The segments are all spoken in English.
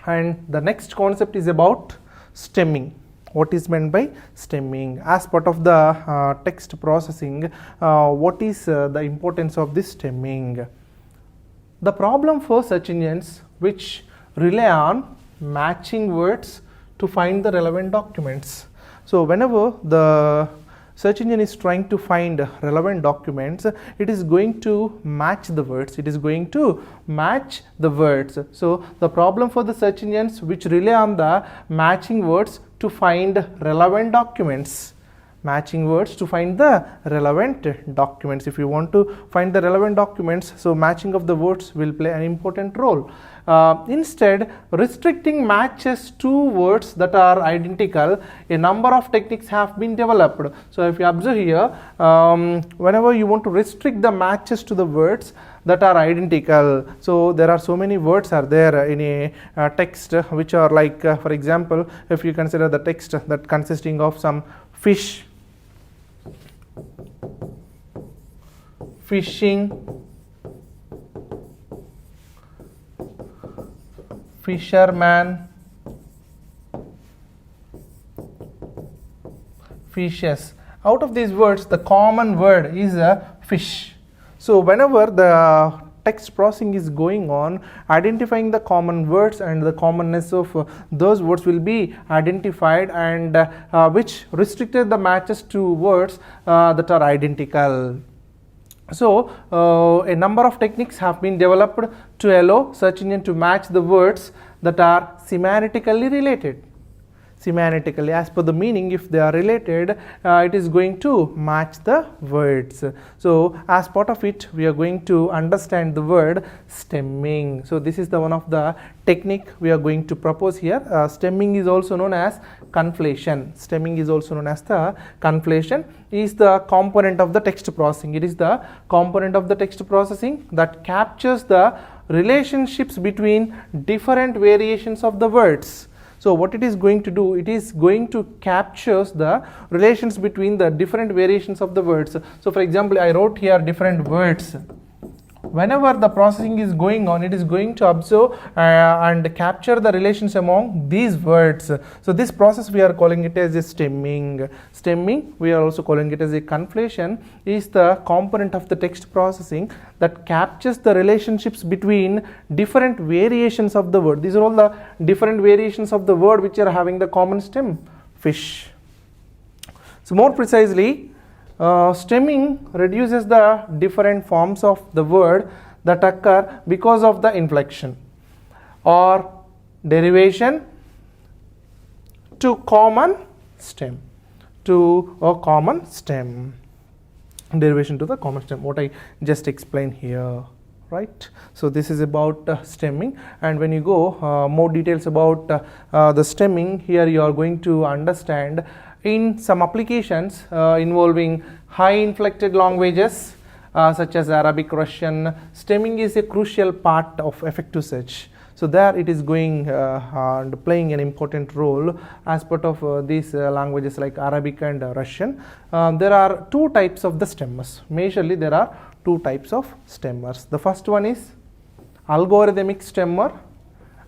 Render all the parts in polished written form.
And the next concept is about stemming. What is meant by stemming? As part of the text processing, what is the importance of this stemming? The problem for search engines which rely on matching words to find the relevant documents. So whenever the search engine is trying to find relevant documents, it is going to match the words. So the problem for the search engines which rely on the matching words to find relevant documents. If you want to find the relevant documents, so matching of the words will play an important role. Instead, restricting matches to words that are identical, a number of techniques have been developed. So if you observe here, whenever you want to restrict the matches to the words that are identical, so there are so many words are there in a text which are like, for example, if you consider the text that consisting of some fish, fishing, fisherman, fishes. Out of these words, the common word is a fish. So whenever the text processing is going on, identifying the common words and the commonness of those words will be identified, and which restricted the matches to words that are identical. So a number of techniques have been developed to allow search engine to match the words that are semantically related. As per the meaning, if they are related, it is going to match the words. So as part of it, we are going to understand the word stemming. So this is the one of the technique we are going to propose here. Stemming is also known as conflation. Is the component of the text processing. It is the component of the text processing that captures the relationships between different variations of the words. So what it is going to do, it is going to capture the relations between the different variations of the words. So for example, I wrote here different words. Whenever the processing is going on, it is going to observe and capture the relations among these words. So this process we are calling it as a stemming. We are also calling it as a conflation, is the component of the text processing that captures the relationships between different variations of the word. These are all the different variations of the word which are having the common stem, fish. So more precisely, stemming reduces the different forms of the word that occur because of the inflection or derivation to a common stem. Derivation to the common stem, what I just explained here, right? So this is about stemming, and when you go more details about the stemming, here you are going to understand in some applications involving high inflected languages such as Arabic, Russian, stemming is a crucial part of effective search. So there it is going and playing an important role as part of these languages like Arabic and Russian. There are two types of the stemmers. Majorly there are two types of stemmers. The first one is algorithmic stemmer,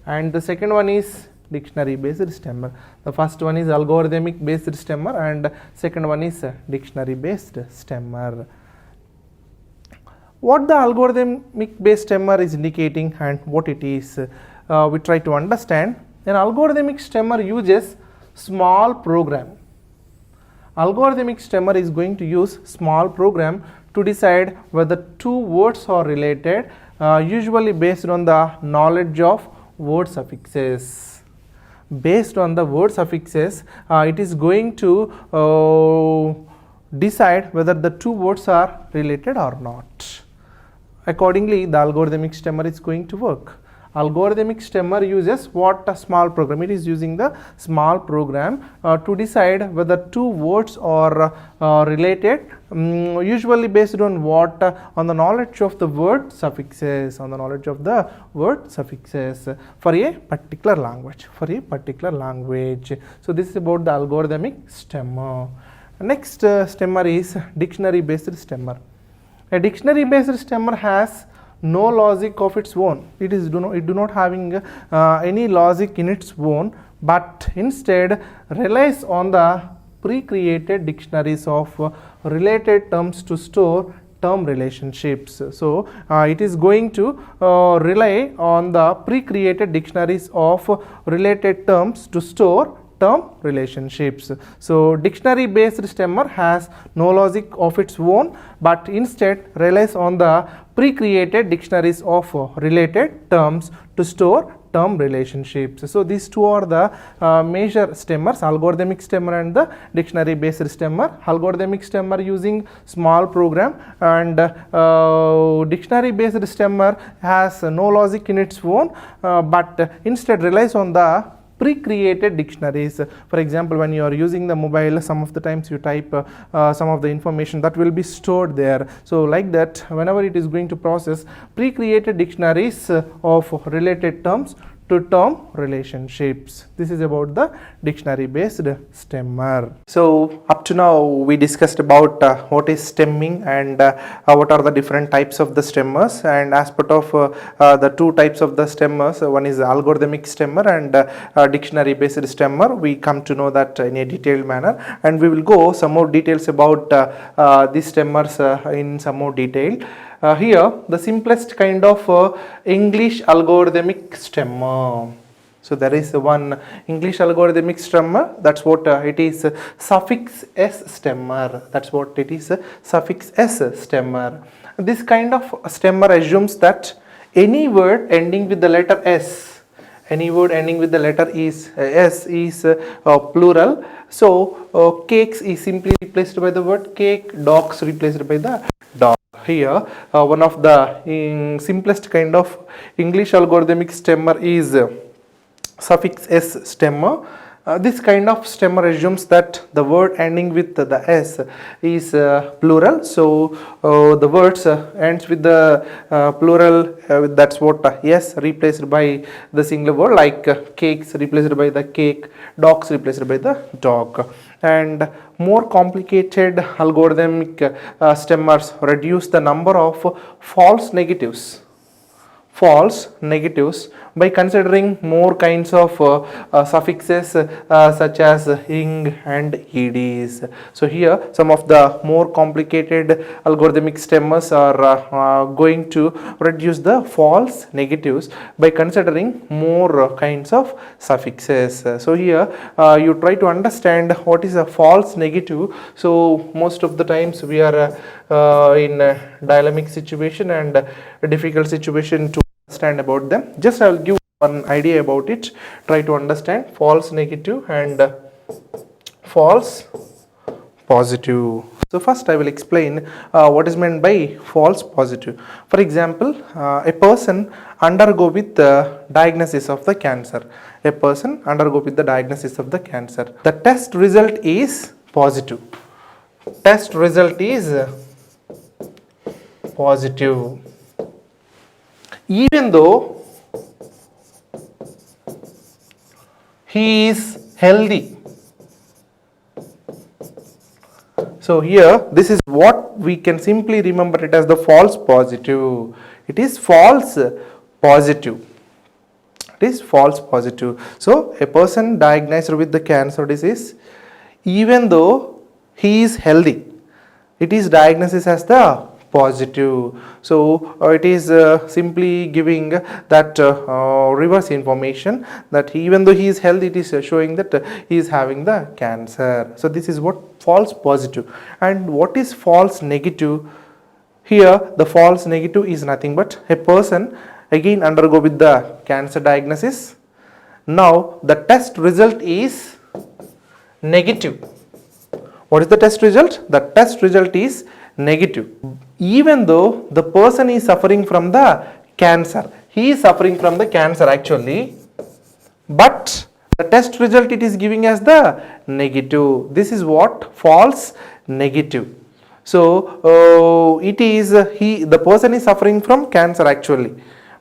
and the second one is dictionary based stemmer. The first one is algorithmic based stemmer, and second one is dictionary based stemmer. What the algorithmic based stemmer is indicating and what it is, we try to understand. An algorithmic stemmer uses small program. Algorithmic stemmer is going to use small program to decide whether two words are related, usually based on the knowledge of word suffixes. Based on the word suffixes, it is going to decide whether the two words are related or not. Accordingly, the algorithmic stemmer is going to work. Algorithmic stemmer uses what? A small program. It is using the small program to decide whether two words are related, usually based on what? On the knowledge of the word suffixes. For a particular language. So this is about the algorithmic stemmer. Next stemmer is dictionary based stemmer. A dictionary based stemmer has no logic of its own. It do not having any logic in its own, but instead relies on the pre-created dictionaries of related terms to store term relationships. So it is going to rely on the pre-created dictionaries of related terms to store term relationships. So dictionary based stemmer has no logic of its own, but instead relies on the pre-created dictionaries of related terms to store term relationships. So these two are the major stemmers, algorithmic stemmer and the dictionary based stemmer. Algorithmic stemmer using small program, and dictionary based stemmer has no logic in its own, but instead relies on the pre-created dictionaries. For example, when you are using the mobile, some of the times you type some of the information that will be stored there. So like that, whenever it is going to process pre-created dictionaries of related terms to term relationships. This is about the dictionary based stemmer. So up to now we discussed about what is stemming and what are the different types of the stemmers, and as part of the two types of the stemmers, one is algorithmic stemmer and dictionary based stemmer. We come to know that in a detailed manner, and we will go some more details about these stemmers in some more detail. Here the simplest kind of English algorithmic stemmer. So there is one English algorithmic stemmer, that's what it is, suffix s stemmer. That's what it is, suffix s stemmer. This kind of stemmer assumes that any word ending with the letter s, any word ending with the letter is s is plural. So cakes is simply replaced by the word cake, dogs replaced by the dog. Here one of the simplest kind of English algorithmic stemmer is suffix s stemmer. This kind of stemmer assumes that the word ending with the s is plural. So the words ends with the plural, that's what s replaced by the singular word, like cakes replaced by the cake, dogs replaced by the dog. And more complicated algorithmic stemmers reduce the number of false negatives by considering more kinds of suffixes such as ing and eds. So here some of the more complicated algorithmic stemmers are going to reduce the false negatives by considering more kinds of suffixes. So here you try to understand what is a false negative. So most of the times we are in a dilemmic situation and a difficult situation to understand about them. Just I will give one idea about it. Try to understand false negative and false positive. So first I will explain what is meant by false positive. For example, a person undergo with the diagnosis of the cancer. A person undergo with the diagnosis of the cancer. The test result is positive. Test result is positive. Even though he is healthy. So here this is what we can simply remember it as the false positive. It is false positive. It is false positive. So a person diagnosed with the cancer disease, even though he is healthy, it is diagnosis as the positive. So it is simply giving that reverse information, that even though he is healthy, it is showing that he is having the cancer. So this is what false positive. And what is false negative? Here the false negative is nothing but a person again undergo with the cancer diagnosis. Now the test result is negative. What is the test result? The test result is negative. Even though the person is suffering from the cancer, he is suffering from the cancer actually, but the test result it is giving as the negative. This is what false negative. So it is the person is suffering from cancer actually,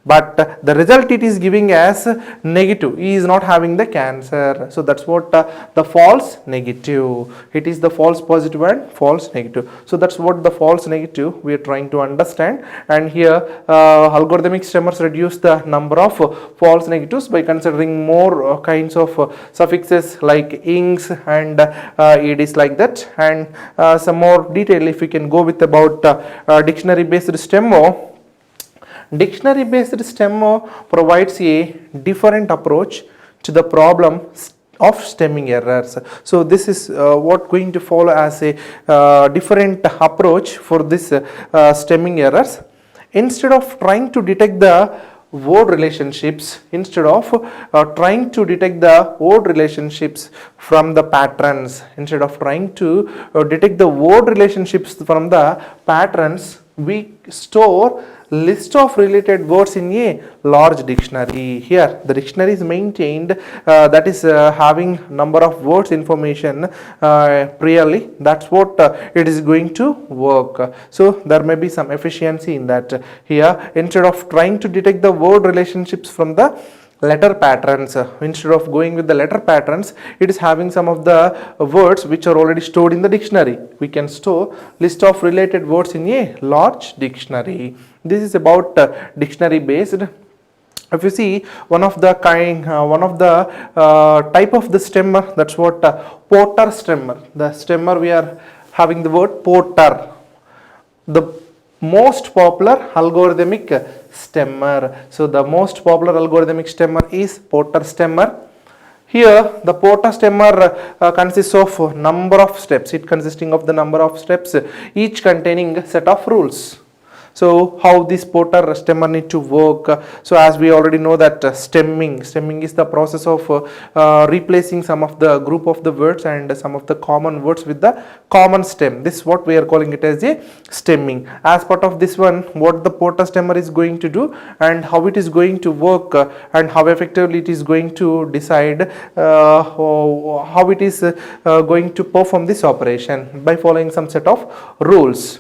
but the result it is giving as negative. He is not having the cancer. So that's what the false negative. It is the false positive and false negative. So that's what the false negative we are trying to understand. And here algorithmic stemmers reduce the number of false negatives by considering more kinds of suffixes like ings and eds like that. And some more detail if we can go with about dictionary based stemmo. Dictionary based stemmo provides a different approach to the problem of stemming errors. So this is what going to follow as a different approach for this stemming errors. Instead of trying to detect the word relationships, from the patterns, we store list of related words in a large dictionary. Here the dictionary is maintained, that is having number of words information priorly. That's what it is going to work. So there may be some efficiency in that. Here instead of trying to detect the word relationships from the letter patterns, instead of going with the letter patterns, it is having some of the words which are already stored in the dictionary. We can store list of related words in a large dictionary. This is about dictionary based. If you see one of the type of the stemmer, that's what Porter stemmer. The stemmer we are having the word Porter, the most popular algorithmic stemmer. So the most popular algorithmic stemmer is Porter stemmer. Here the Porter stemmer consists of number of steps. It consisting of the number of steps, each containing a set of rules. So how this Porter stemmer need to work? So as we already know that stemming is the process of replacing some of the group of the words and some of the common words with the common stem. This is what we are calling it as a stemming. As part of this one, what the Porter stemmer is going to do and how it is going to work and how effectively it is going to decide how it is going to perform this operation by following some set of rules.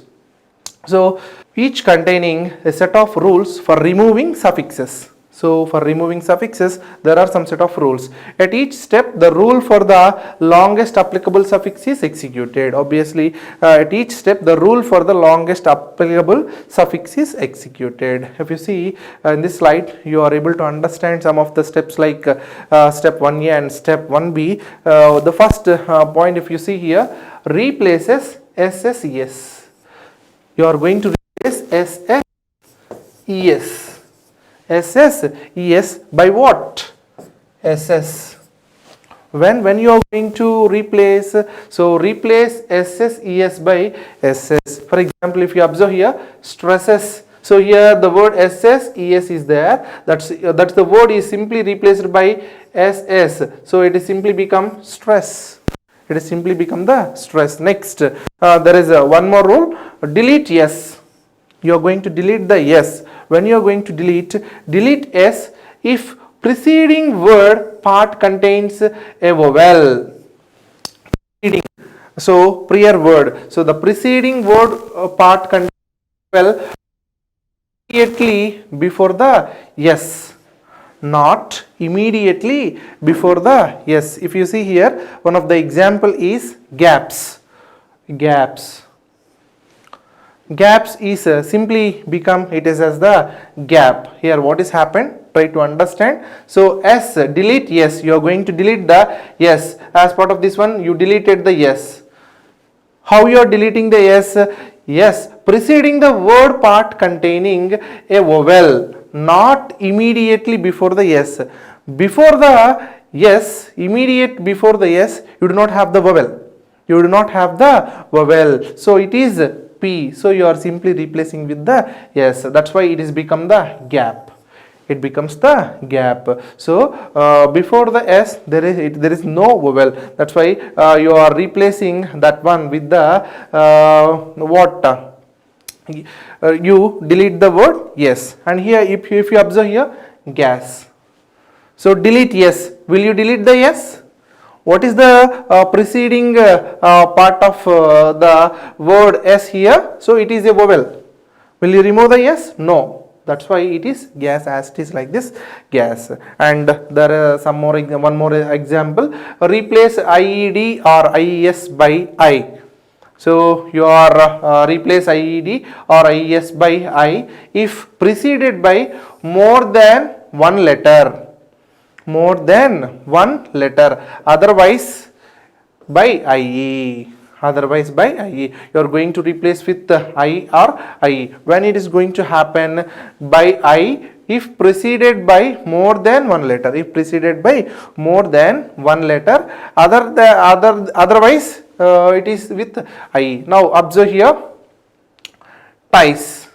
So each containing a set of rules for removing suffixes. So for removing suffixes, there are some set of rules. At each step, the rule for the longest applicable suffix is executed. Obviously, at each step, the rule for the longest applicable suffix is executed. If you see in this slide, you are able to understand some of the steps like step 1A and step 1B. The first point, if you see here, replaces SSES. You are going to replace SSES by what? SS. When you are going to replace, so replace SSES by SS. For example, if you observe here, stresses. So here the word SSES is there. That's the word is simply replaced by SS. So it is simply become stress. It is simply become the stress. Next, there is one more rule. Delete yes. You are going to delete the yes. When you are going to delete s if preceding word part contains a vowel. So prior word. So the preceding word part contains a vowel immediately before the yes. Not immediately before the yes. If you see here, one of the example is gaps. Gaps is simply become it is as the gap. Here what is happened? Try to understand. So S delete yes. You are going to delete the yes. As part of this one, you deleted the yes. How you are deleting the yes? Yes, preceding the word part containing a vowel, not immediately before the yes. Before the yes, immediate before the yes, you do not have the vowel. So it is P. So you are simply replacing with the yes. That's why it is become the gap. It becomes the gap. So before the S there is no vowel. That's why you are replacing that one with the what? You delete the word yes. And here if you observe here, gas. So delete yes. Will you delete the yes? What is the preceding part of the word S here? So it is a vowel. Will you remove the yes? No. That's why it is gas, as it is like this, gas. And there are one more example. Replace IED or IES by I. So you are replace IED or IES by I if preceded by more than one letter. More than one letter. Otherwise by IE. Otherwise by IE. You are going to replace with I or IE. When it is going to happen? By I if preceded by more than one letter. If preceded by more than one letter. Otherwise it is with IE. Now observe here. Ties.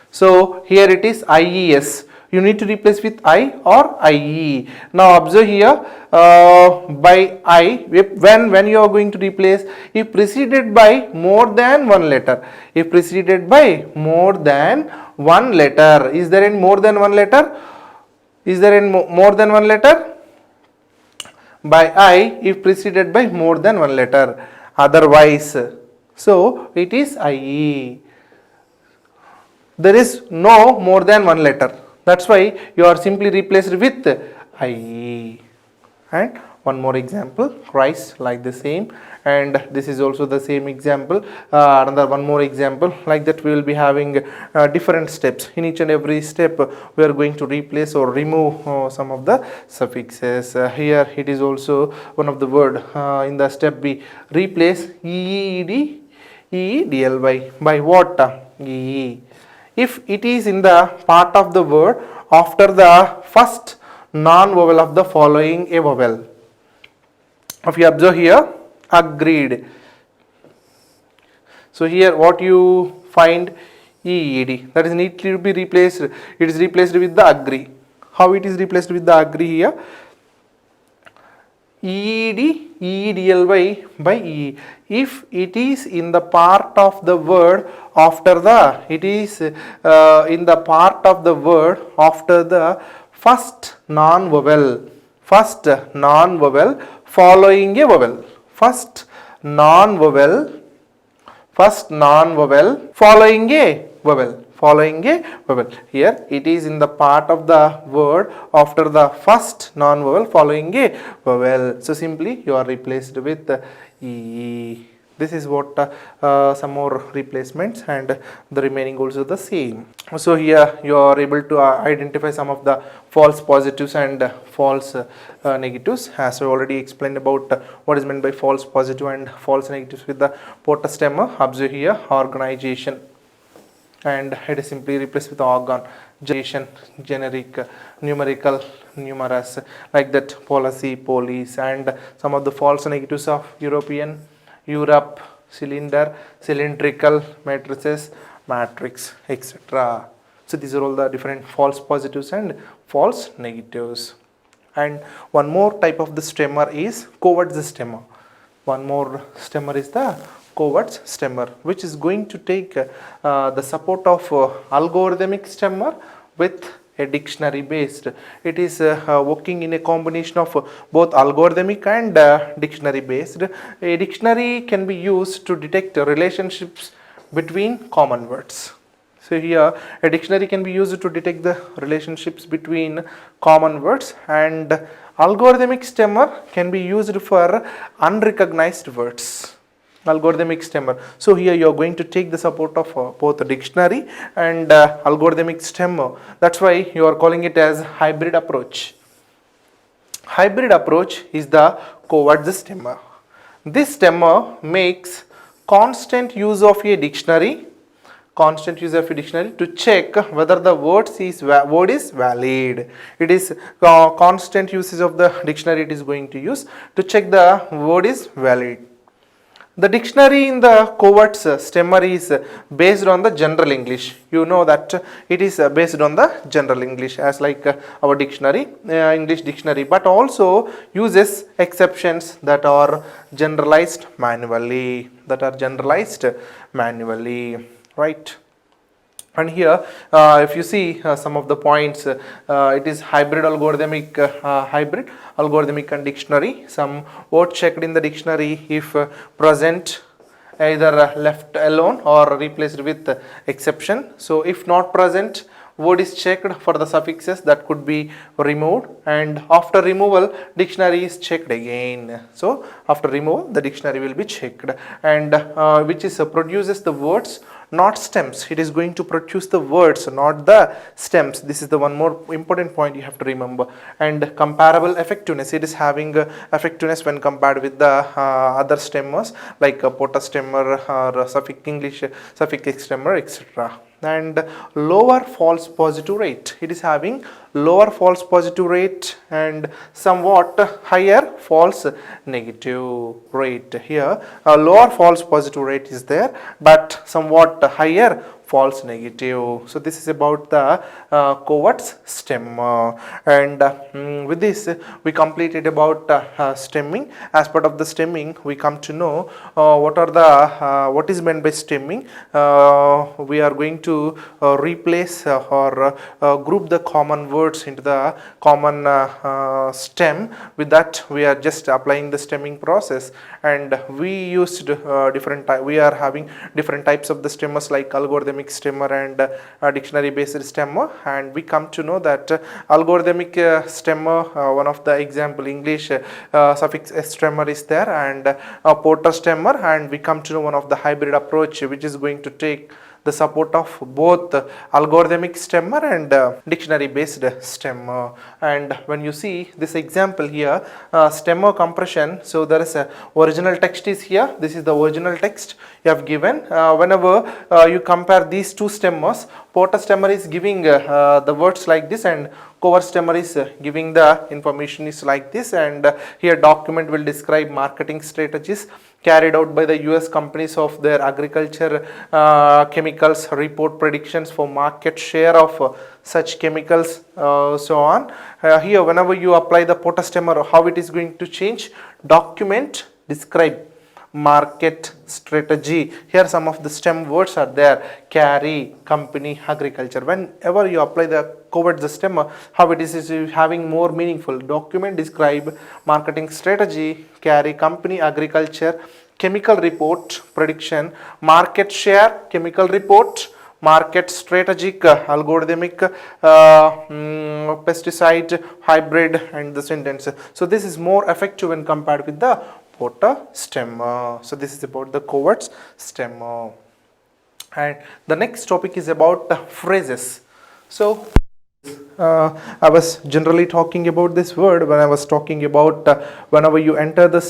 So here it is IES. You need to replace with I or IE. Now observe here, by I, when you are going to replace, if preceded by more than one letter. If preceded by more than one letter. Is there any more than one letter? Is there any more than one letter? By I if preceded by more than one letter. Otherwise, so it is IE. There is no more than one letter. That's why you are simply replaced with IE. And one more example, Christ, like the same, and this is also the same example. Another one more example, like that we will be having different steps. In each and every step we are going to replace or remove some of the suffixes. Here it is also one of the word in the step B, replace EED, EEDLY by what? EE. If it is in the part of the word after the first non-vowel of the following a vowel. If you observe here, agreed. So here what you find? EED. That is neatly to be replaced. It is replaced with the agree. How it is replaced with the agree here? EED, EEDLY by EE. If it is in the part of the word after the, it is in the part of the word after the first non-vowel following a vowel. First non-vowel following a vowel. Here it is in the part of the word after the first non-vowel following a vowel. So simply you are replaced with E. This is what some more replacements, and the remaining also the same. So here you are able to identify some of the false positives and false negatives, as I already explained about what is meant by false positive and false negatives with the porta stemma. Observe here, organization, and it is simply replaced with organ. Generation, generic, numerical, numerous, like that, policy, police, and some of the false negatives of European, Europe, cylinder, cylindrical, matrices, matrix, etc. So these are all the different false positives and false negatives. And one more type of the stemmer is covert stemmer. One more stemmer is the covert stemmer, which is going to take the support of algorithmic stemmer with a dictionary based. It is working in a combination of both algorithmic and dictionary based. A dictionary can be used to detect relationships between common words. So here a dictionary can be used to detect the relationships between common words, and algorithmic stemmer can be used for unrecognized words. Algorithmic stemmer. So here you are going to take the support of both the dictionary and algorithmic stemmer. That's why you are calling it as hybrid approach. Hybrid approach is the covert stemmer. This stemmer makes constant use of a dictionary to check whether the word is valid. It is constant usage of the dictionary it is going to use to check the word is valid. The dictionary in the covert stemmer is based on the general English. You know that it is based on the general English, as like our dictionary, English dictionary, but also uses exceptions that are generalized manually. Right? And here if you see some of the points, it is hybrid algorithmic, and dictionary. Some words checked in the dictionary if present, either left alone or replaced with exception. So if not present, word is checked for the suffixes that could be removed, and after removal dictionary is checked again. So after removal the dictionary will be checked, and which is produces the words, not stems. It is going to produce the words, not the stems. This is the one more important point you have to remember. And comparable effectiveness, it is having effectiveness when compared with the other stemmers like POTA stemmer or suffix English suffix stemmer, etc. And lower false positive rate, it is having lower false positive rate and somewhat higher false negative rate. Here a lower false positive rate is there, but somewhat higher false negative. So this is about the Covert's stemmer, and with this we completed about stemming. As part of the stemming, we come to know what is meant by stemming. We are going to replace or group the common words into the common stem. With that, we are just applying the stemming process, and we used we are having different types of the stemmers like algorithmic stemmer and dictionary based stemmer, and we come to know that algorithmic stemmer, one of the example English suffix stemmer is there, and POTA stemmer, and we come to know one of the hybrid approach which is going to take the support of both algorithmic stemmer and dictionary based stemmer. And when you see this example here, stemmer compression, so there is a original text is here. This is the original text you have given. Whenever you compare these two stemmers, POTA stemmer is giving the words like this, and Covert stemmer is giving the information is like this, and here document will describe marketing strategies carried out by the US companies of their agriculture chemicals, report predictions for market share of such chemicals, so on. Here whenever you apply the POTA stemmer, how it is going to change? Document, describe, market, strategy. Here some of the stem words are there: carry, company, agriculture. Whenever you apply the Covert the stemmer, how it is having more meaningful. Document, describe, marketing strategy, carry, company, agriculture, chemical report, prediction, market share, chemical report, market, strategic, algorithmic, pesticide, hybrid, and the sentence. So this is more effective when compared with the POTA stemmer. So this is about the Covert's stemmer. And the next topic is about phrases. So I was generally talking about this word when I was talking about whenever you enter the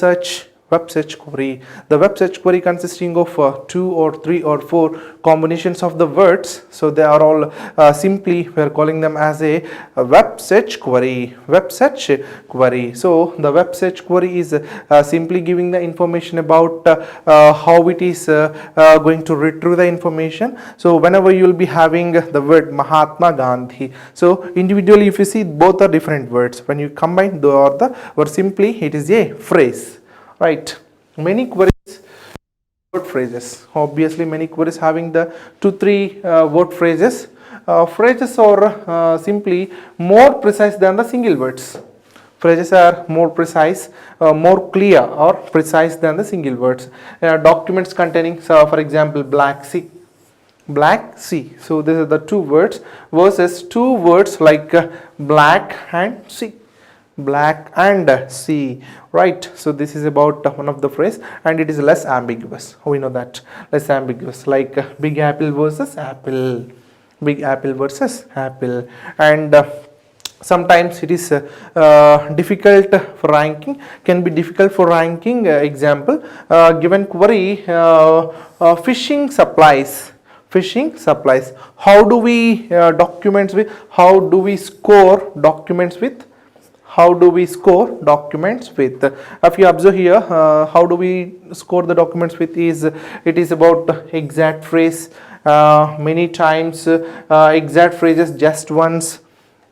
web search query. The web search query consisting of 2 or 3 or 4 combinations of the words. So they are all simply we are calling them as a web search query. Web search query. So the web search query is simply giving the information about how it is going to retrieve the information. So whenever you will be having the word Mahatma Gandhi, so individually if you see both are different words, when you combine or simply it is a phrase. Right, many queries word phrases. Obviously, many queries having the 2-3 word phrases. Phrases are simply more precise than the single words. Phrases are more precise, more clear or precise than the single words. Documents containing, for example, black sea. Black sea. So these are the 2 words versus 2 words like black and sea. Black and sea, right? So this is about one of the phrase, and it is less ambiguous. We know that less ambiguous, like big apple versus apple, big apple versus apple, and sometimes it is difficult for ranking, can be difficult for ranking. Example, given query, fishing supplies. Fishing supplies. How do we documents with? How do we score documents with? How do we score documents with? If you observe here, how do we score the documents with is, it is about exact phrase, many times, exact phrases just once,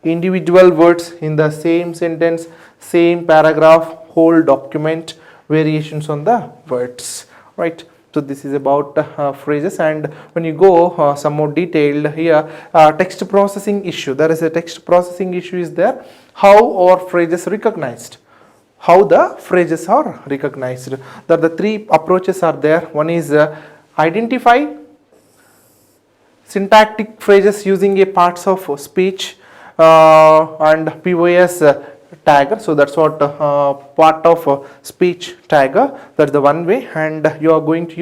individual words in the same sentence, same paragraph, whole document, variations on the words, right? So this is about phrases, and when you go some more detailed here, text processing issue. There is a text processing issue is there. How are phrases recognized? How the phrases are recognized? The 3 approaches are there. One is identify, syntactic phrases using a parts of speech and POS tagger. So that's what part of speech tagger, that's the one way, and you are going to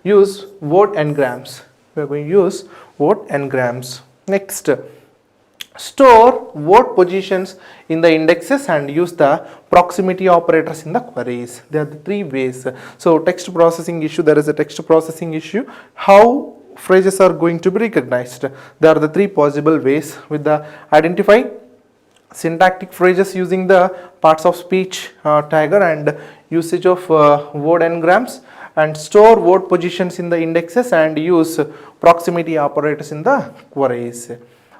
use word engrams. We are going to use word engrams. Next, store word positions in the indexes and use the proximity operators in the queries. There are the three ways. So text processing issue, there is a text processing issue. How phrases are going to be recognized? There are the three possible ways with the identify syntactic phrases using the parts of speech tagger and usage of word engrams, and store word positions in the indexes and use proximity operators in the queries,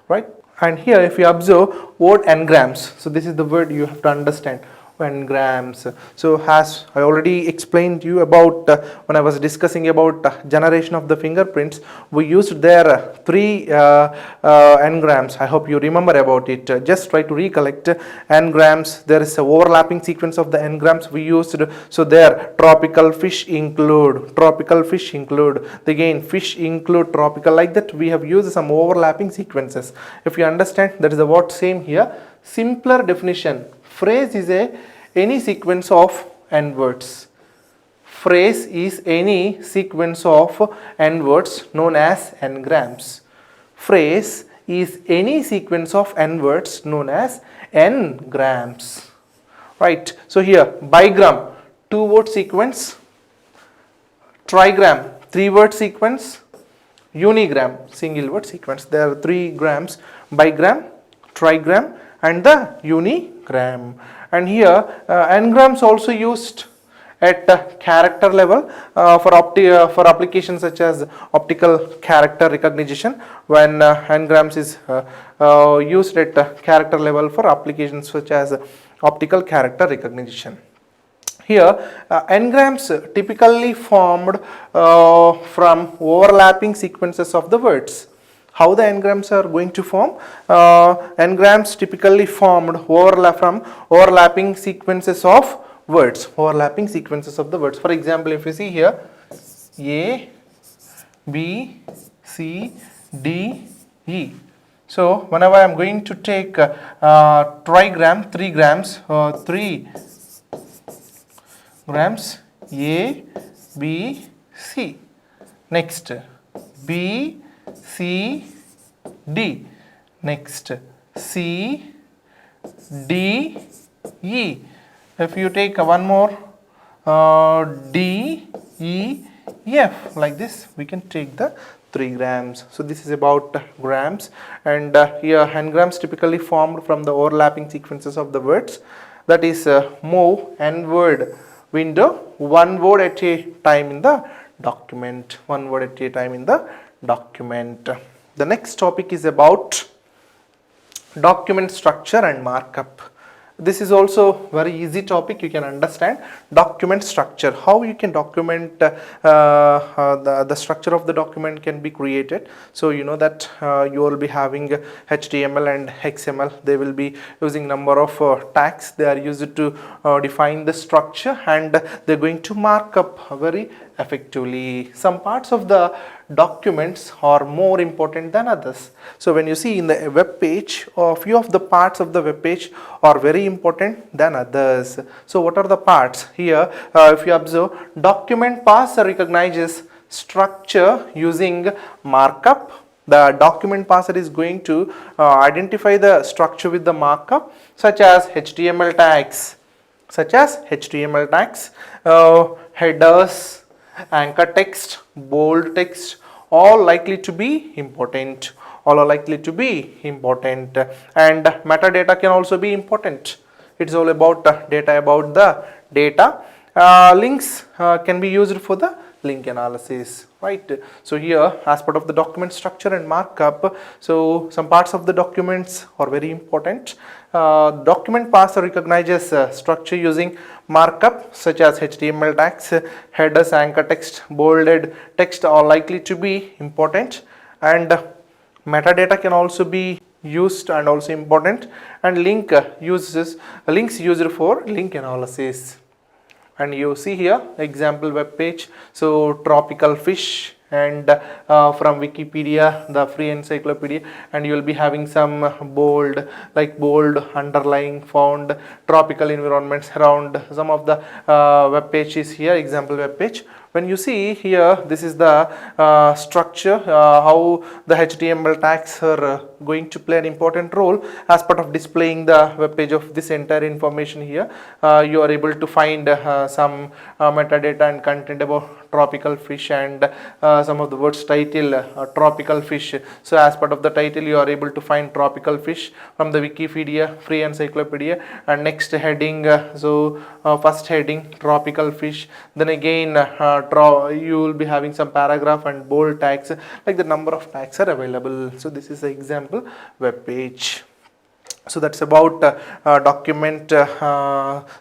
right? And here if you observe word engrams, so this is the word you have to understand, engrams. So as I already explained to you about when I was discussing about generation of the fingerprints, we used there three engrams. I hope you remember about it. Just try to recollect engrams. There is a overlapping sequence of the engrams we used. So there tropical fish include, again fish include tropical, like that we have used some overlapping sequences. If you understand, that is the what same here. Simpler definition: phrase is any sequence of n words. Phrase is any sequence of n words known as engrams. Phrase is any sequence of n words known as engrams. Right. So here bigram, 2-word sequence; trigram, 3-word sequence; unigram, single word sequence. There are 3 grams: bigram, trigram, and the unigram. And here engrams also used at character level for applications such as optical character recognition, when engrams is used at character level for applications such as optical character recognition. Here engrams typically formed from overlapping sequences of the words. How the engrams are going to form? Engrams typically formed from overlapping sequences of words. For example, if you see here A, B, C, D, E. So whenever I am going to take trigram, 3 grams, 3 grams, A, B, C. Next B, C, D. Next C, D, E. If you take one more D, E, F, like this, we can take the 3 grams. So this is about grams, and here engrams typically formed from the overlapping sequences of the words. That is move n word window, 1 word at a time in the document. The next topic is about document structure and markup. This is also very easy topic, you can understand. Document structure, how you can document the structure of the document can be created. So you know that you will be having HTML and XML. They will be using number of tags. They are used to define the structure, and they are going to mark up very effectively. Some parts of the documents are more important than others. So when you see in the web page, a few of the parts of the web page are very important than others. So what are the parts? Here if you observe, document parser recognizes structure using markup. The document parser is going to identify the structure with the markup, such as HTML tags, headers, anchor text, bold text, all likely to be important. And metadata can also be important. It's all about data about the data. Links can be used for the link analysis, right? So here, as part of the document structure and markup, so some parts of the documents are very important. Document parser recognizes structure using markup, such as HTML tags, headers, anchor text, bolded text are likely to be important, and metadata can also be used and also important, and links used for link analysis. And you see here example web page. So tropical fish and from Wikipedia, the free encyclopedia, and you will be having some bold, like bold, underlying, found, tropical environments around. Some of the web page is here, example web page. When you see here, this is the structure, how the HTML tags are going to play an important role as part of displaying the web page of this entire information here. You are able to find some metadata and content about tropical fish and some of the words title tropical fish. So as part of the title, you are able to find tropical fish from the Wikipedia free encyclopedia, and next heading, first heading tropical fish, then again you will be having some paragraph and bold tags, like the number of tags are available. So this is the example web page. So that's about document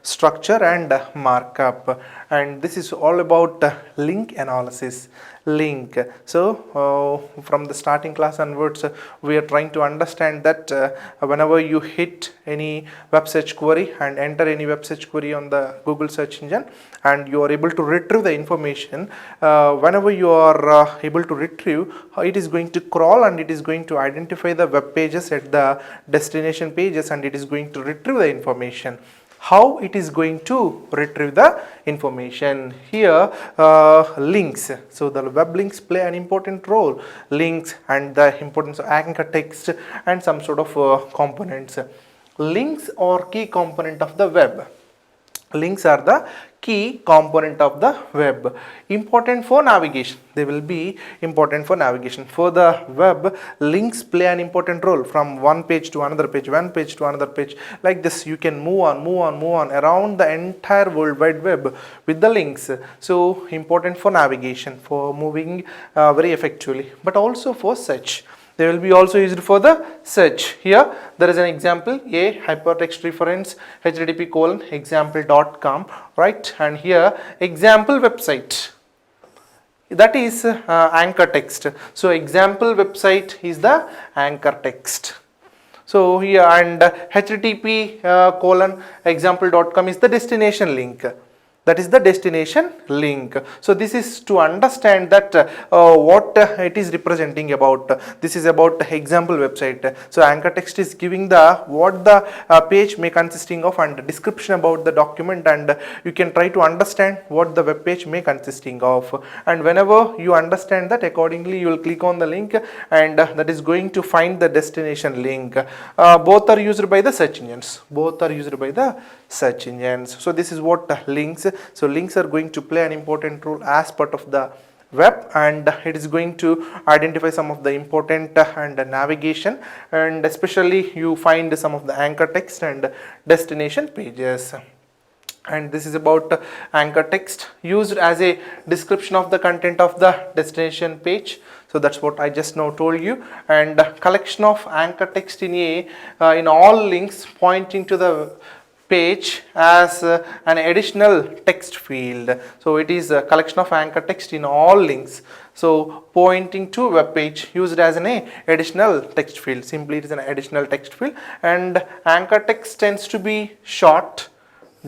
structure and markup, and this is all about link analysis. Link. So from the starting class onwards, we are trying to understand that whenever you hit any web search query and enter any web search query on the Google search engine, and you are able to retrieve the information, whenever you are able to retrieve, it is going to crawl and it is going to identify the web pages at the destination pages, and it is going to retrieve the information. How it is going to retrieve the information? Here links. So the web links play an important role. Links and the importance of anchor text and some sort of components. Links are key component of the web. Links are the key component of the web, important for navigation. They will be important for navigation. For the web, links play an important role from one page to another page, one page to another page. Like this, you can move on around the entire World Wide Web with the links. So important for navigation, for moving very effectively, but also for search. They will be also used for the search. Here there is an example, a hypertext reference http://example.com, right? And here example website, that is anchor text. So example website is the anchor text. So here, and http://example.com is the destination link. That is the destination link. So this is to understand that what it is representing about. This is about example website. So anchor text is giving the what the page may consisting of and description about the document, and you can try to understand what the web page may consisting of. And whenever you understand that, accordingly you will click on the link, and that is going to find the destination link. Both are used by the search engines. Both are used by the search engines. So this is what links. So links are going to play an important role as part of the web, and it is going to identify some of the important and navigation, and especially you find some of the anchor text and destination pages. And this is about anchor text used as a description of the content of the destination page. So that's what I just now told you. And collection of anchor text in all links pointing to the page as an additional text field. So it is a collection of anchor text in all links, so pointing to web page, used as an additional text field. Simply it is an additional text field, and anchor text tends to be short,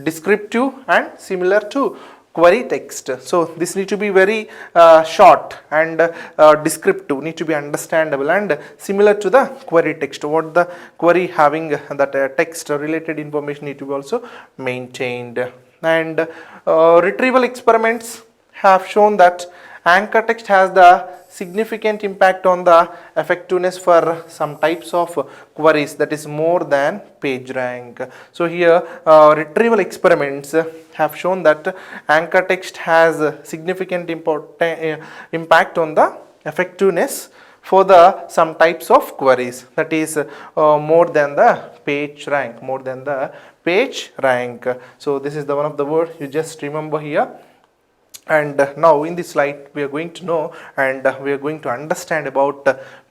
descriptive and similar to query text. So this need to be very short and descriptive, need to be understandable and similar to the query text. What the query having that text related information need to be also maintained. And retrieval experiments have shown that anchor text has the significant impact on the effectiveness for some types of queries, that is more than PageRank. So here retrieval experiments have shown that anchor text has a significant impact on the effectiveness for the some types of queries, that is more than the PageRank, more than the PageRank. So this is the one of the word you just remember here. And now in this slide we are going to know and we are going to understand about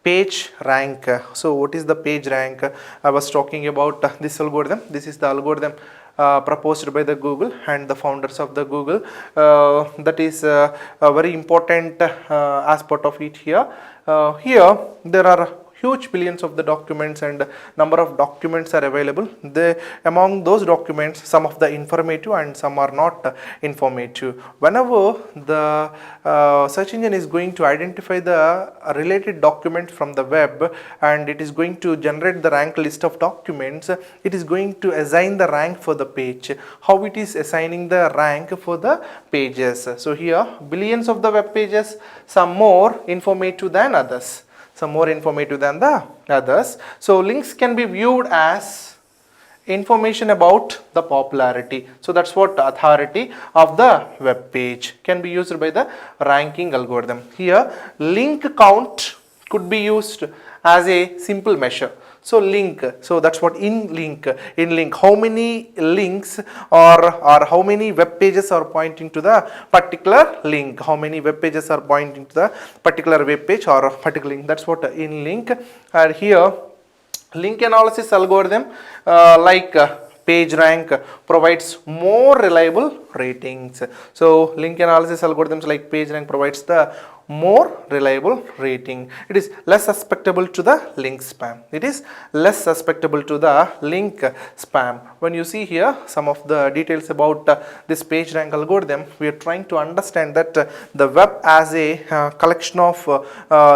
PageRank. So what is the PageRank? I was talking about this algorithm. This is the algorithm proposed by the Google and the founders of the Google. That is a very important aspect of it here. Here there are huge billions of the documents, and number of documents are available. Among those documents, some of the informative and some are not informative. Whenever the search engine is going to identify the related document from the web, and it is going to generate the rank list of documents, it is going to assign the rank for the page. How it is assigning the rank for the pages? So here billions of the web pages, some more informative than others, some more informative than the others. So links can be viewed as information about the popularity. So that's what authority of the web page can be used by the ranking algorithm. Here link count could be used as a simple measure. So link, so that's what in link, how many links or how many web pages are pointing to the particular link, how many web pages are pointing to the particular web page or particular link, that's what in link. And here link analysis algorithm like PageRank provides more reliable ratings. So link analysis algorithms like PageRank provides the more reliable rating. It is less susceptible to the link spam. It is less susceptible to the link spam. When you see here some of the details about this PageRank algorithm, we are trying to understand that the web as a collection of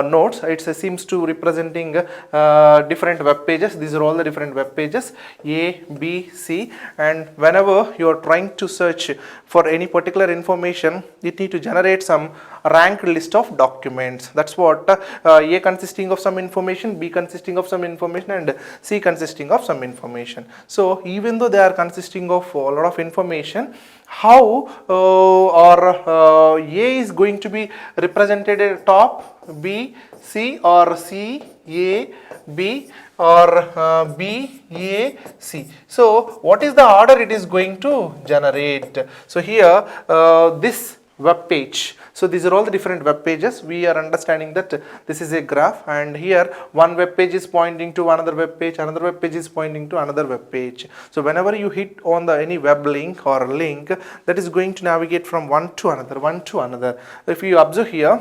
nodes. It seems to representing different web pages. These are all the different web pages A, B, C, and whenever you are trying to search for any particular information, it need to generate some ranked list of documents. That's what A consisting of some information, B consisting of some information, and C consisting of some information. So even though they are consisting of a lot of information, how A is going to be represented at top, B, C, or C, A, B, or B, A, C. So what is the order it is going to generate? So here this web page. So these are all the different web pages. We are understanding that this is a graph, and here one web page is pointing to another web page, another web page is pointing to another web page. So whenever you hit on the any web link or link, that is going to navigate from one to another, one to another. If you observe here,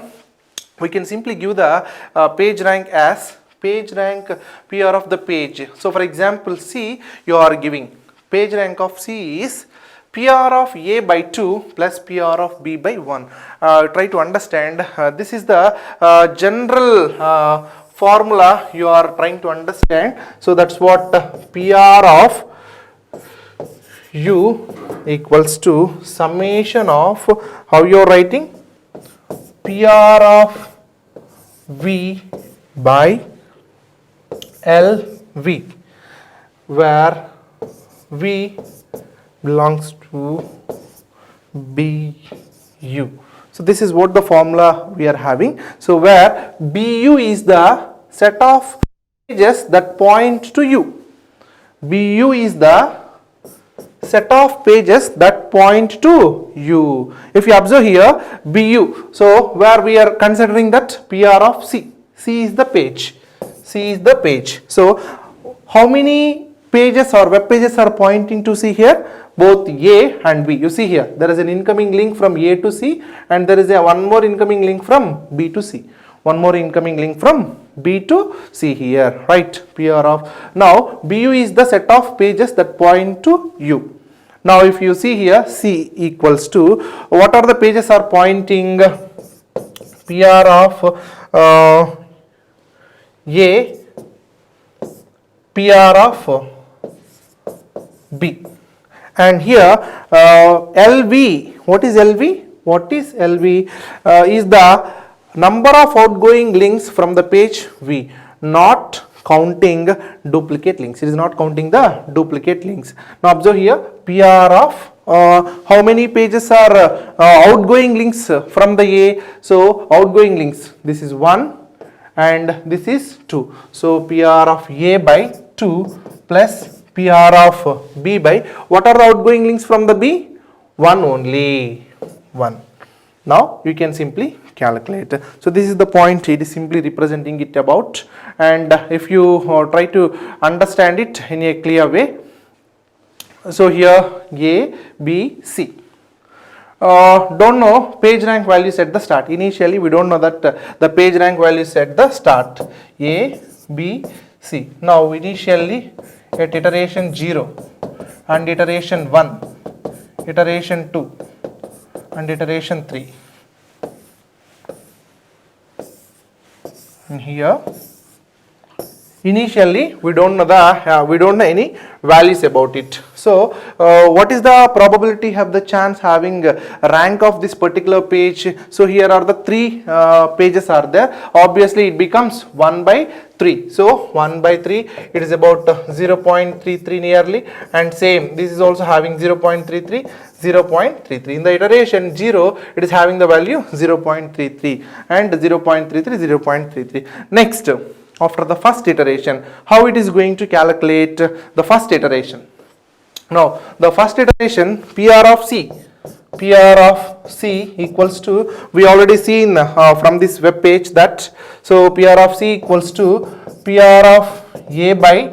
we can simply give the PageRank as PageRank PR of the page. So for example, C, you are giving PageRank of C is PR of A by 2 plus PR of B by 1. Try to understand, this is the general formula you are trying to understand. So that's what PR of U equals to summation of, how you are writing, PR of V by LV, where V belongs to BU. So this is what the formula we are having. So where BU is the set of pages that point to U. BU is the set of pages that point to U. If you observe here, BU, so where we are considering that PR of C. C is the page. C is the page. So how many pages or web pages are pointing to C here? Both A and B. You see here, there is an incoming link from A to C, and there is a one more incoming link from B to C. One more incoming link from B to C here, right? PR of, now BU is the set of pages that point to U. Now if you see here, C equals to, what are the pages are pointing? PR of A, PR of B. And here LV, what is LV? What is LV? Is the number of outgoing links from the page V, not counting duplicate links. It is not counting the duplicate links. Now observe here, PR of how many pages are outgoing links from the A? So outgoing links, this is 1 and this is 2. So PR of A by 2 plus PR of B by, what are the outgoing links from the B? 1 only, 1. Now you can simply calculate. So this is the point, it is simply representing it about, and if you try to understand it in a clear way. So here A, B, C. Don't know page rank values at the start. Initially we don't know that the page rank values at the start. A, B, C. Now initially at iteration 0 and iteration 1, iteration 2 and iteration 3. And here initially we don't know any values about it. So what is the probability of the chance having rank of this particular page? So here are the three pages are there. Obviously it becomes 1 by 3. So 1 by 3, it is about 0.33 nearly, and same this is also having 0.33, 0.33. In the iteration 0, it is having the value 0.33 and 0.33, 0.33. Next, after the first iteration, how it is going to calculate the first iteration? Now the first iteration, PR of C equals to, we already seen from this web page that, so PR of C equals to PR of A by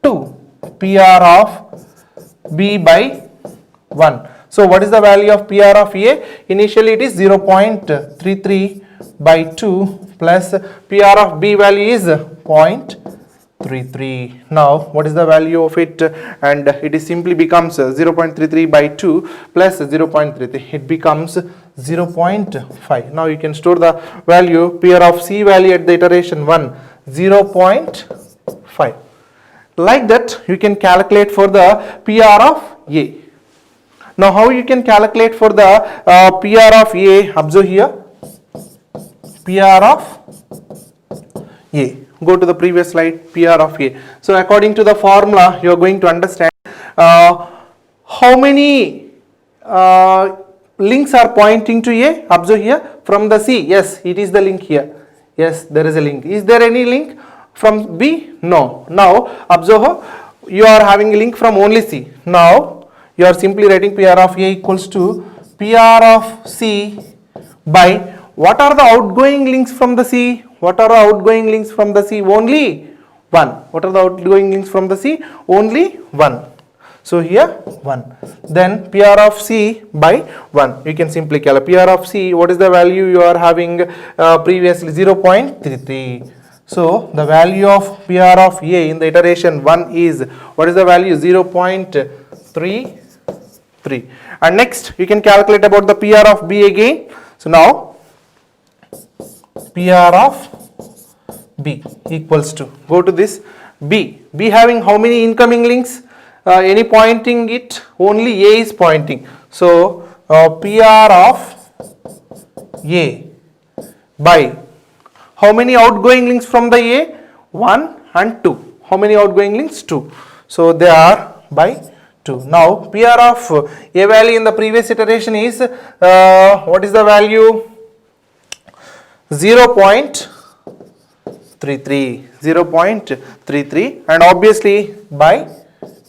2, PR of B by 1. So what is the value of PR of A? Initially it is 0.33 by 2 plus PR of B value is 0.33. Now what is the value of it? And it is simply becomes 0.33 by 2 plus 0.33. It becomes 0.5. Now you can store the value PR of C value at the iteration 1, 0.5. Like that you can calculate for the PR of A. Now how you can calculate for the PR of A? Observe here, PR of A. Go to the previous slide, PR of A. So according to the formula, you are going to understand how many links are pointing to A. Observe here, from the C, yes, it is the link here. Yes, there is a link. Is there any link from B? No. Now observe, you are having a link from only C. Now you are simply writing PR of A equals to PR of C by, what are the outgoing links from the C? What are the outgoing links from the C? Only 1. What are the outgoing links from the C? Only 1. So here 1. Then PR of C by 1. You can simply calculate PR of C. What is the value you are having previously? 0.33. So the value of PR of A in the iteration 1 is, what is the value? 0.33. And next you can calculate about the PR of B again. So now PR of B equals to, go to this B having how many incoming links? Any pointing it? Only A is pointing. So PR of A by how many outgoing links from the A? 1 and 2. How many outgoing links? 2. So they are by 2. Now PR of A value in the previous iteration is what is the value? 0.33 and obviously by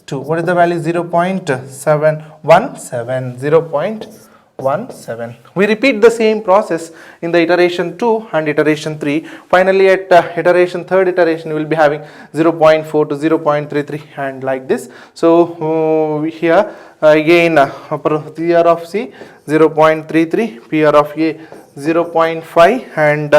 2. What is the value? 0.717. We repeat the same process in the iteration 2 and iteration 3. Finally at third iteration we will be having 0.4 to 0.33 and like this. So here again PR of C 0.33, PR of A 0.5 and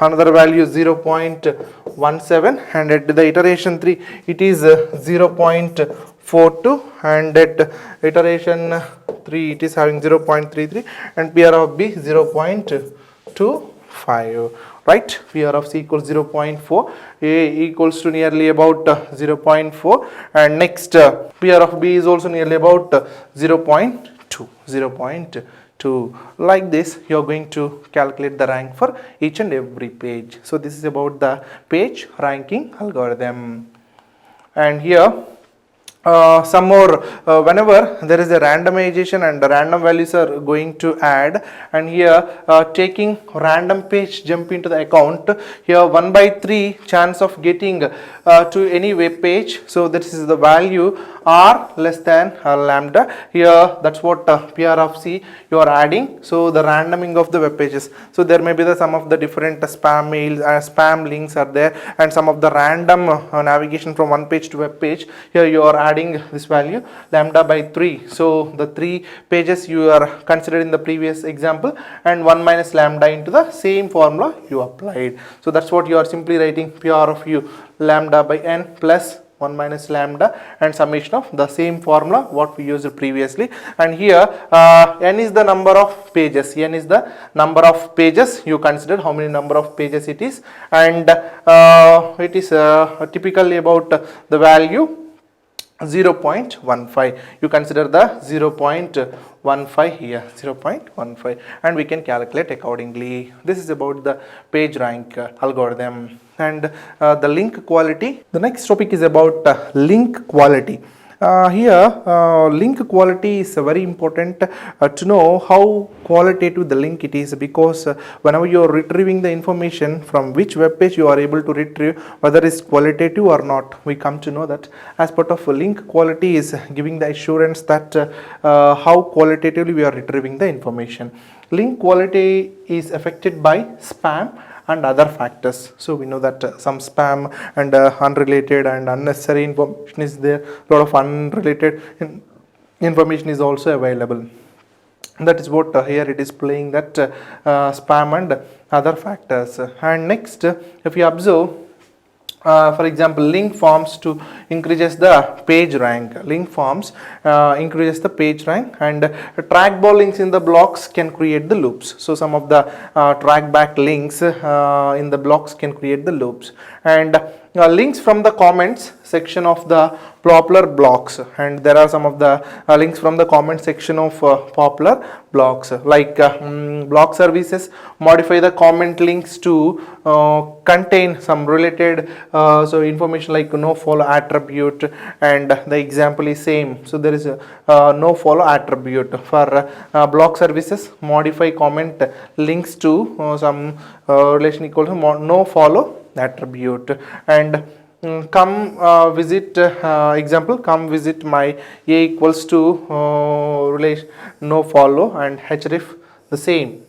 another value 0.17, and at the iteration 3 it is 0.42 and at iteration 3 it is having 0.33 and PR of B 0.25. Right, PR of C equals 0.4, A equals to nearly about 0.4 and next PR of B is also nearly about 0.2. Like this you are going to calculate the rank for each and every page. So this is about the page ranking algorithm. And here some more, whenever there is a randomization and the random values are going to add, and here taking random page jump into the account, here 1 by 3 chance of getting to any web page. So this is the value r less than lambda. Here that's what PR of C you are adding. So the randoming of the web pages. So there may be some of the different spam mails, spam links are there, and some of the random navigation from one page to web page. Here you are adding this value lambda by 3. So the 3 pages you are considered in the previous example, and 1 minus lambda into the same formula you applied. So that's what you are simply writing, P r of u lambda by n plus 1 minus lambda and summation of the same formula what we used previously. And here n is the number of pages, n is the number of pages you considered, how many number of pages it is, and it is typically about the value 0.15. You consider the 0.15 here, 0.15, and we can calculate accordingly. This is about the PageRank algorithm. And the link quality. The next topic is about link quality. Here link quality is very important to know how qualitative the link it is, because whenever you are retrieving the information from which web page you are able to retrieve, whether it's qualitative or not, we come to know that as part of link quality is giving the assurance that how qualitatively we are retrieving the information. Link quality is affected by spam and other factors. So we know that some spam and unrelated and unnecessary information is there, a lot of unrelated information is also available. That is what here it is playing, that spam and other factors. And next, if you observe, for example, link forms to increases the page rank. Link forms increases the page rank, and trackball links in the blocks can create the loops. So some of the trackback links in the blocks can create the loops, and links from the comments section of the popular blocks, and there are some of the links from the comment section of popular blocks, like block services modify the comment links to contain some related so information like no follow attribute, and the example is same. So there is a no follow attribute for block services, modify comment links to some relation equal to no follow attribute, and come visit example, come visit my a equals to relation no follow, and href the same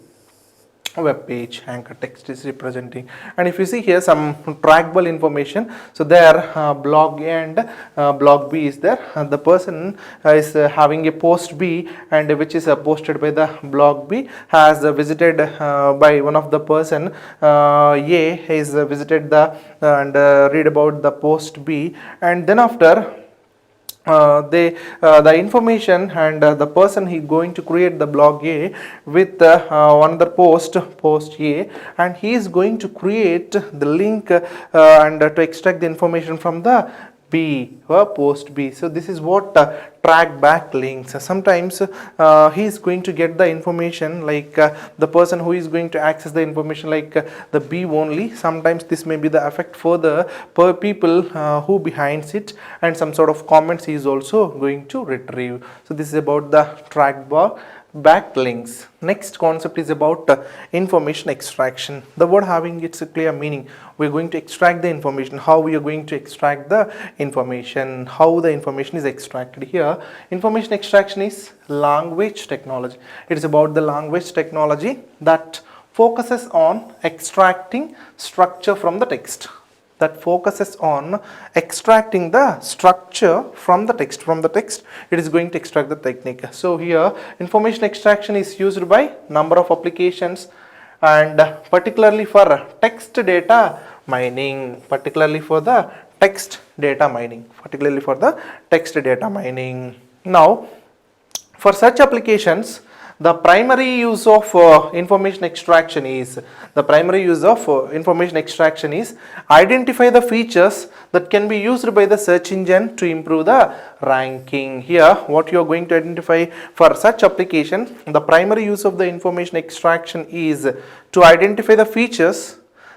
web page anchor text is representing. And if you see here some trackable information, so there blog A and blog B is there, the person is having a post B, and which is posted by the blog B, has visited by one of the person A is visited the and read about the post B, and then after the information and the person he going to create the blog A with another post A, and he is going to create the link and to extract the information from the B post B. So this is what track back links. Sometimes he is going to get the information like the person who is going to access the information like the B only. Sometimes this may be the effect for the people who behinds it, and some sort of comments he is also going to retrieve. So this is about the track back links. Next concept is about information extraction. The word having its clear meaning. We are going to extract the information. How we are going to extract the information, how the information is extracted. Here information extraction is language technology. It is about the language technology that focuses on extracting structure from the text. That focuses on extracting the structure from the text. From the text, it is going to extract the technique. So here information extraction is used by number of applications, and particularly for text data mining. Particularly for the text data mining. Now, for such applications, the primary use of information extraction is identify the features that can be used by the search engine to improve the ranking. Here what you are going to identify for such application, the primary use of the information extraction is to identify the features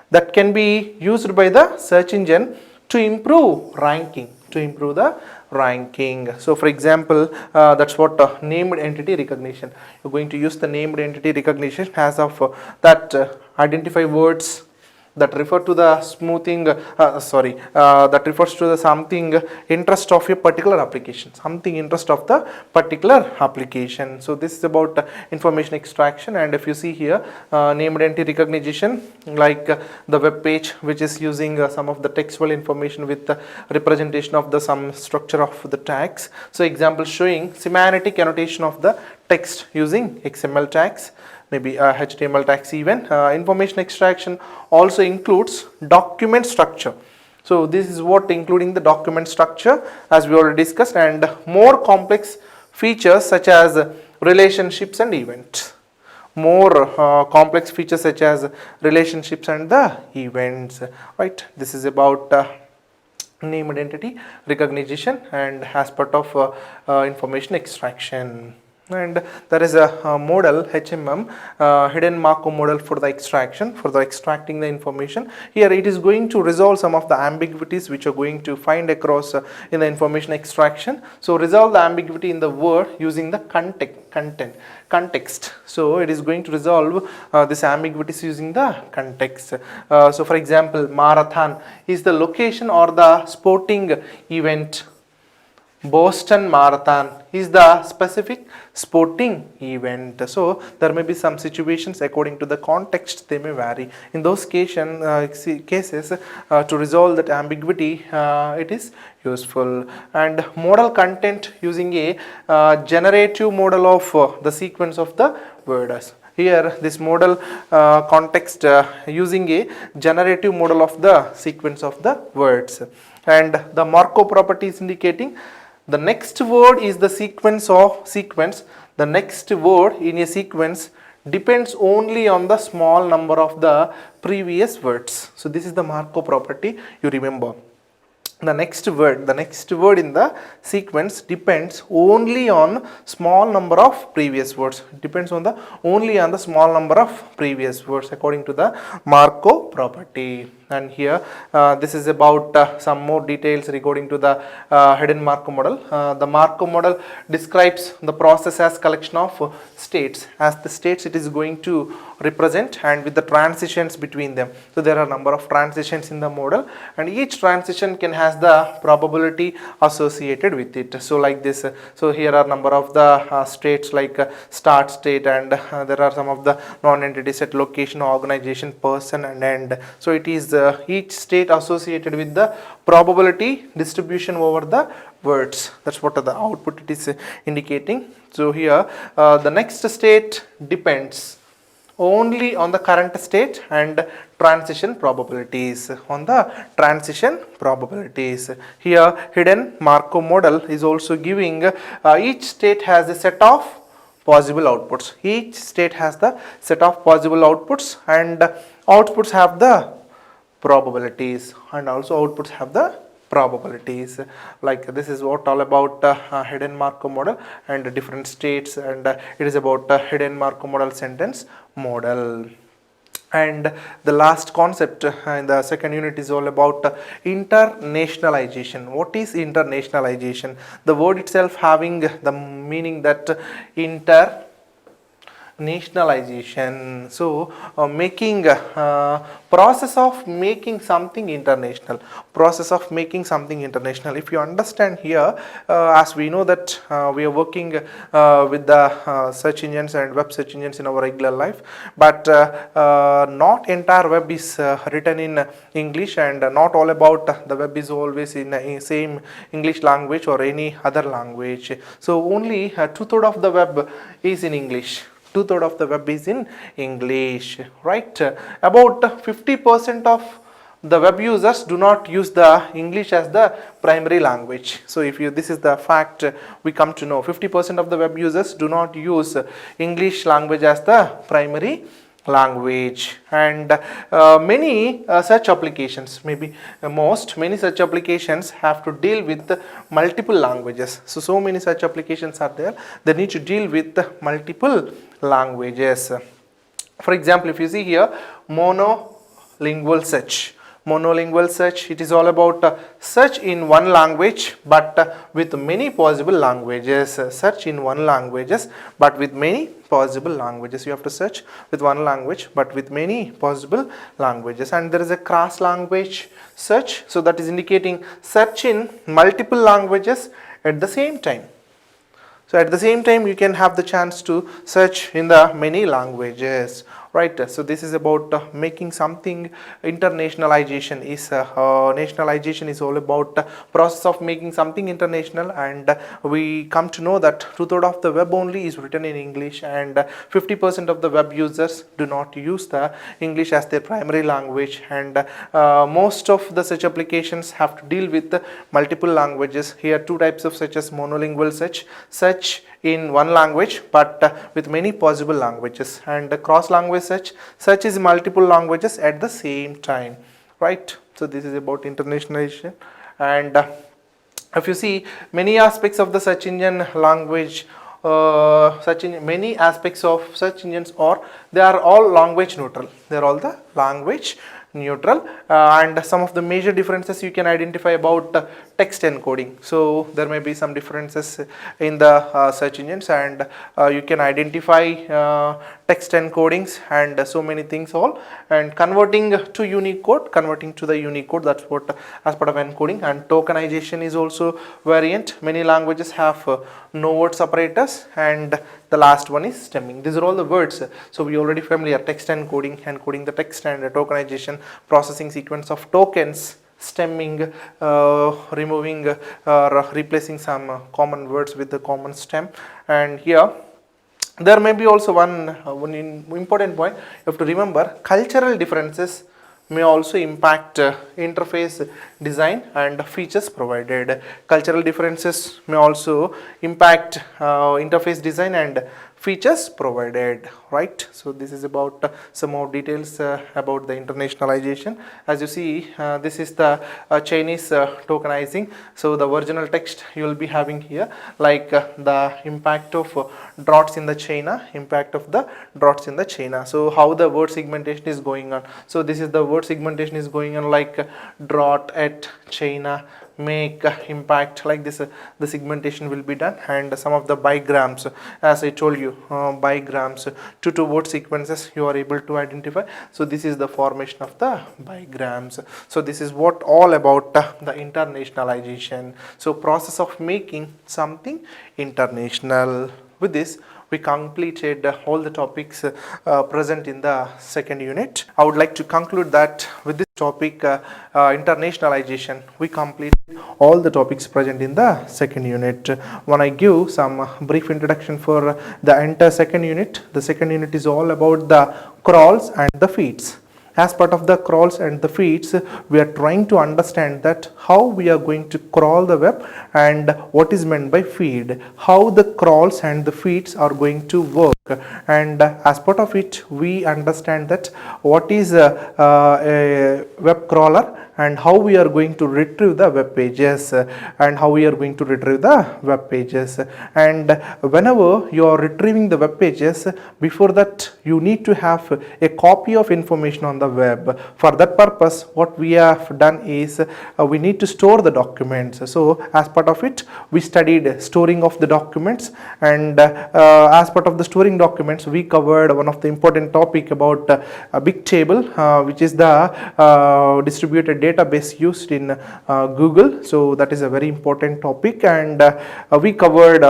that can be used by the search engine to improve ranking. So for example, that's what named entity recognition. You're going to use the named entity recognition as of that identify words that refer to the smoothing, that refers to the something interest of a particular application, something interest of the particular application. So this is about information extraction. And if you see here, named entity recognition, like the web page which is using some of the textual information with the representation of the some structure of the tags. So example showing semantic annotation of the text using XML tags, maybe HTML tags even. Information extraction also includes document structure. So this is what including the document structure as we already discussed, and more complex features such as relationships and events. More complex features such as relationships and the events, right? This is about named entity recognition and as part of information extraction. And there is a model HMM, hidden Markov model for the extraction, for the extracting the information. Here it is going to resolve some of the ambiguities which are going to find across in the information extraction. So resolve the ambiguity in the word using the context. So it is going to resolve this ambiguities using the context. So for example, marathon is the location or the sporting event. Boston Marathon is the specific sporting event. So there may be some situations according to the context, they may vary. In those cases, to resolve that ambiguity, it is useful. And model content using a generative model of the sequence of the words. Here this model context using a generative model of the sequence of the words. And the Markov property is indicating the next word is the sequence. The next word in a sequence depends only on the small number of the previous words. So this is the Markov property, you remember. The next word in the sequence depends only on small number of previous words. Depends on the only on the small number of previous words according to the Markov property. And here this is about some more details regarding to the hidden Markov model. The Markov model describes the process as collection of states. As the states it is going to represent, and with the transitions between them. So there are a number of transitions in the model, and each transition can has the probability associated with it. So like this, so here are number of the states like start state, and there are some of the non-entity set, location, organization, person, and end. So it is each state associated with the probability distribution over the words. That's what the output it is indicating. So here the next state depends only on the current state and transition probabilities, on the transition probabilities. Here hidden Markov model is also giving each state has a set of possible outputs. Each state has the set of possible outputs, and outputs have the probabilities, and also outputs have the probabilities. Like this is what all about hidden Markov model and different states, and it is about hidden Markov model sentence model. And the last concept in the second unit is all about internationalization. What is internationalization? The word itself having the meaning that internationalization. So making process of making something international. Process of making something international. If you understand here, as we know that we are working with the search engines and web search engines in our regular life, but not entire web is written in English, and not all about the web is always in the same English language or any other language. So only 2/3 of the web is in English. 2/3 of the web is in English, right? About 50% of the web users do not use the English as the primary language. So if you, this is the fact we come to know, 50% of the web users do not use English language as the primary language. And many such applications, maybe many such applications have to deal with multiple languages. So many such applications are there, they need to deal with multiple languages. For example, if you see here, monolingual search. monolingual search, it is all about search in one language but with many possible languages. Search in one languages but with many possible languages. You have to search with one language but with many possible languages. And there is a cross language search, so that is indicating search in multiple languages at the same time. So at the same time you can have the chance to search in the many languages, right? So this is about making something. Internationalization is nationalization is all about process of making something international, and we come to know that 2/3 of the web only is written in English, and 50% of the web users do not use the English as their primary language, and most of the such applications have to deal with multiple languages. Here two types of searches: monolingual search, search in one language but with many possible languages, and cross language search, search is multiple languages at the same time, right? So this is about internationalization. And if you see many aspects of the search engine language, many aspects of search engines, or they are all language neutral, they are all the language neutral. And some of the major differences you can identify about text encoding. So there may be some differences in the search engines, and you can identify text encodings and so many things all, and converting to Unicode, converting to the Unicode, that's what as part of encoding. And tokenization is also variant. Many languages have no word separators, and the last one is stemming. These are all the words, so we already familiar: text encoding, encoding the text, and tokenization, processing sequence of tokens, stemming, removing or replacing some common words with the common stem. And here there may be also one important point you have to remember: cultural differences may also impact interface design and features provided. Cultural differences may also impact interface design and features provided, right? So this is about some more details about the internationalization. As you see, this is the Chinese tokenizing. So the original text you will be having here, like the impact of dots in the China, impact of the dots in the China. So how the word segmentation is going on. So this is the word segmentation is going on, like dot at China, make, impact, like this the segmentation will be done. And some of the bigrams, as I told you, bigrams, two word sequences you are able to identify. So this is the formation of the bigrams. So this is what all about the internationalization. So process of making something international. With this we completed all the topics present in the second unit. I would like to conclude that with this topic, internationalization, we completed all the topics present in the second unit. When I give some brief introduction for the entire second unit, the second unit is all about the crawls and the feeds. As part of the crawls and the feeds, we are trying to understand that how we are going to crawl the web and what is meant by feed, how the crawls and the feeds are going to work. And as part of it, we understand that what is a web crawler and how we are going to retrieve the web pages, and how we are going to retrieve the web pages. And whenever you are retrieving the web pages, before that you need to have a copy of information on the web. For that purpose, what we have done is we need to store the documents. So as part of it, we studied storing of the documents, and as part of the storing documents, we covered one of the important topic about a big table, which is the distributed database used in Google. So that is a very important topic, and we covered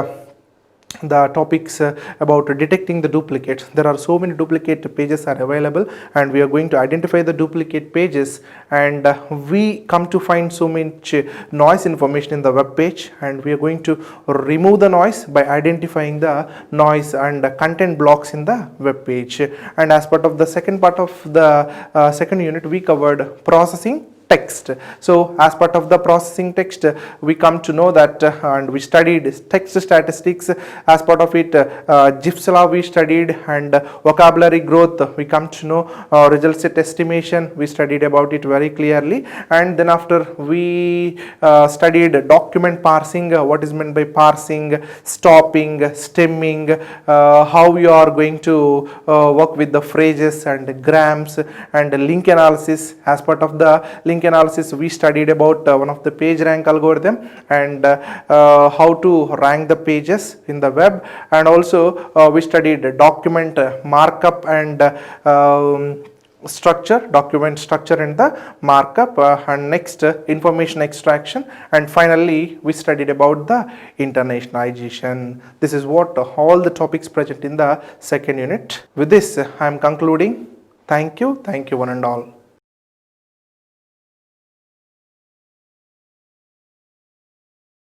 the topics about detecting the duplicates. There are so many duplicate pages are available, and we are going to identify the duplicate pages, and we come to find so much noise information in the web page, and we are going to remove the noise by identifying the noise and content blocks in the web page. And as part of the second part of the second unit, we covered processing text. So as part of the processing text, we come to know that and we studied text statistics. As part of it, Zipf's law we studied, and vocabulary growth we come to know, result set estimation we studied about it very clearly. And then after we studied document parsing, what is meant by parsing, stopping, stemming, how you are going to work with the phrases and grams, and link analysis. As part of the link analysis, we studied about one of the page rank algorithm, and how to rank the pages in the web, and also we studied document markup and structure, document structure and the markup, and next information extraction, and finally we studied about the internationalization. This is what all the topics present in the second unit. With this I am concluding. Thank you one and all.